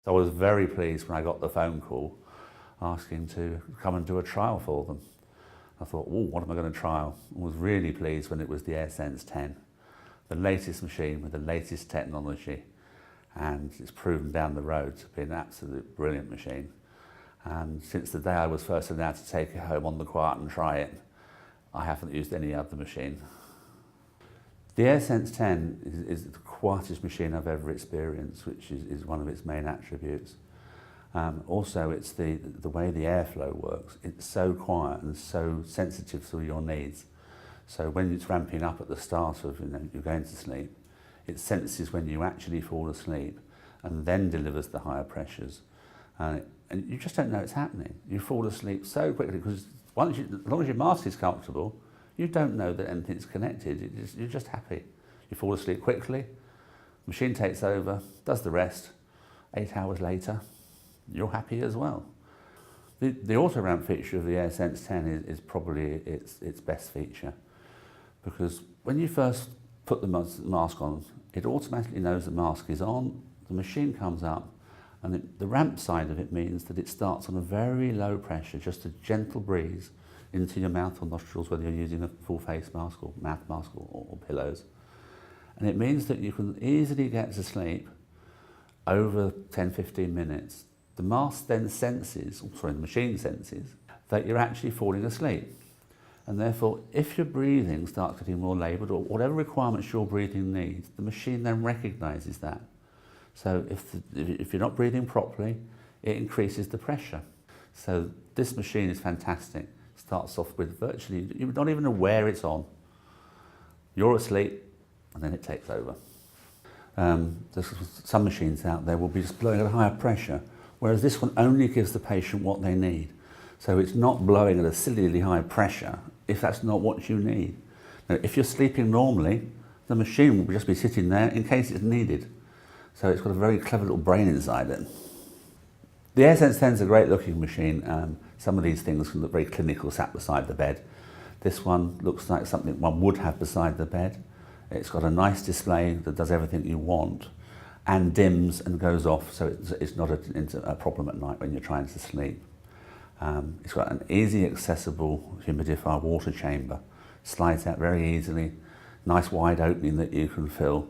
I was very pleased when I got the phone call asking to come and do a trial for them. I thought, oh, what am I going to trial? I was really pleased when it was the AirSense 10, the latest machine with the latest technology, and it's proven down the road to be an absolute brilliant machine. And since the day I was first allowed to take it home on the quiet and try it, I haven't used any other machine. The AirSense 10 is the quietest machine I've ever experienced, which is one of its main attributes. Also, it's the way the airflow works. It's so quiet and so sensitive to your needs. So when it's ramping up at the start of you're going to sleep, it senses when you actually fall asleep and then delivers the higher pressures. And you just don't know it's happening. You fall asleep so quickly because as long as your mask is comfortable, you don't know that anything's connected. You're just happy. You fall asleep quickly, machine takes over, does the rest. 8 hours later, you're happy as well. The auto ramp feature of the AirSense 10 is probably its best feature, because when you first put the mask on, it automatically knows the mask is on, the machine comes up, and the ramp side of it means that it starts on a very low pressure, just a gentle breeze into your mouth or nostrils, whether you're using a full face mask or mouth mask or pillows. And it means that you can easily get to sleep over 10-15 minutes. The mask then senses, the machine senses, that you're actually falling asleep. And therefore, if your breathing starts getting more laboured or whatever requirements your breathing needs, the machine then recognises that. So if you're not breathing properly, it increases the pressure. So this machine is fantastic. Starts off with virtually, you're not even aware it's on. You're asleep, and then it takes over. There's some machines out there will be just blowing at a higher pressure, whereas this one only gives the patient what they need. So it's not blowing at a sillily high pressure if that's not what you need. Now, if you're sleeping normally, the machine will just be sitting there in case it's needed. So it's got a very clever little brain inside it. The AirSense 10 is a great looking machine. Some of these things can look very clinical sat beside the bed. This one looks like something one would have beside the bed. It's got a nice display that does everything you want and dims and goes off, so it's not a problem at night when you're trying to sleep. It's got an easy accessible humidifier water chamber, slides out very easily, nice wide opening that you can fill.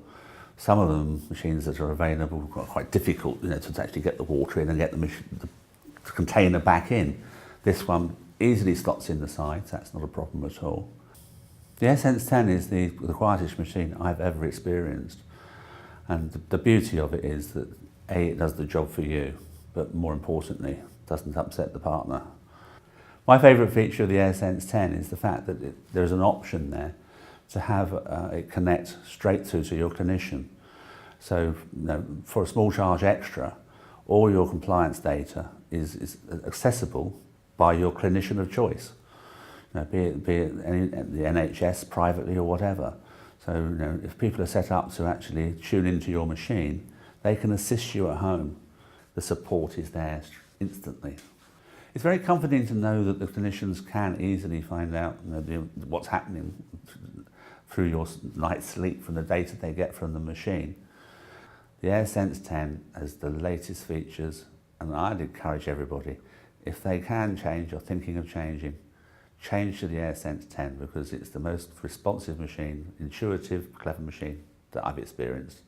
Some of them machines that are available are quite difficult, to actually get the water in and get the container back in. This one easily slots in the sides, that's not a problem at all. The AirSense 10 is the quietest machine I've ever experienced, and the beauty of it is that A, it does the job for you, but more importantly, doesn't upset the partner. My favourite feature of the AirSense 10 is the fact that there's an option there to have it connect straight to your clinician. So for a small charge extra, all your compliance data is accessible by your clinician of choice, be it the NHS, privately or whatever. So if people are set up to actually tune into your machine, they can assist you at home. The support is there instantly. It's very comforting to know that the clinicians can easily find out what's happening through your night's sleep from the data they get from the machine. The AirSense 10 has the latest features, and I'd encourage everybody, if they can change or thinking of changing, change to the AirSense 10, because it's the most responsive machine, intuitive, clever machine that I've experienced,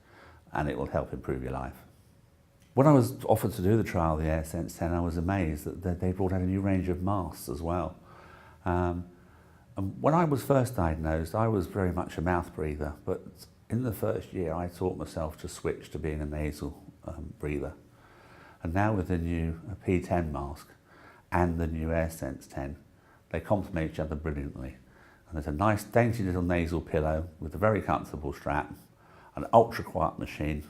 and it will help improve your life. When I was offered to do the trial of the AirSense 10, I was amazed that they brought out a new range of masks as well. And when I was first diagnosed, I was very much a mouth breather, but in the first year I taught myself to switch to being a nasal breather. And now with the new P10 mask and the new AirSense 10, they complement each other brilliantly. And there's a nice dainty little nasal pillow with a very comfortable strap, an ultra quiet machine.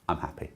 I'm happy.